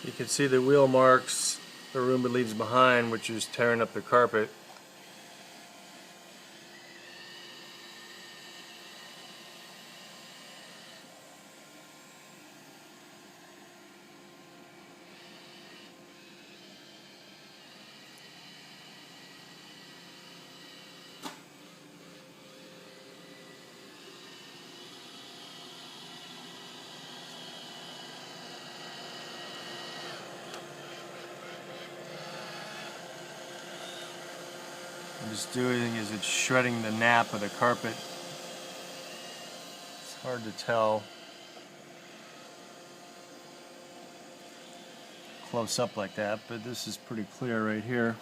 You can see the wheel marks the Roomba leaves behind, which is tearing up the carpet. What it's doing is it's shredding the nap of the carpet. It's hard to tell close up like that, but this is pretty clear right here.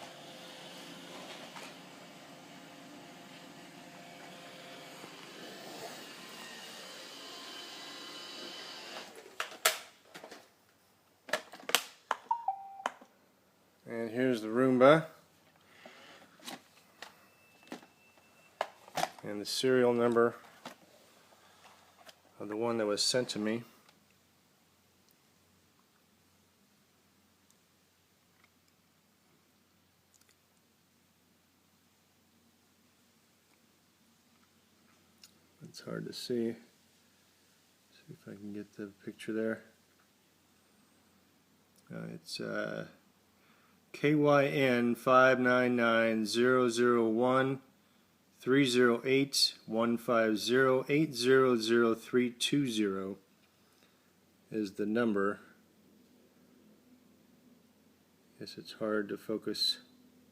And here's the Roomba. And the serial number of the one that was sent to me. It's hard to see. See if I can get the picture there. It's KYN 599-001-308-150-800-320 is the number. Guess it's hard to focus.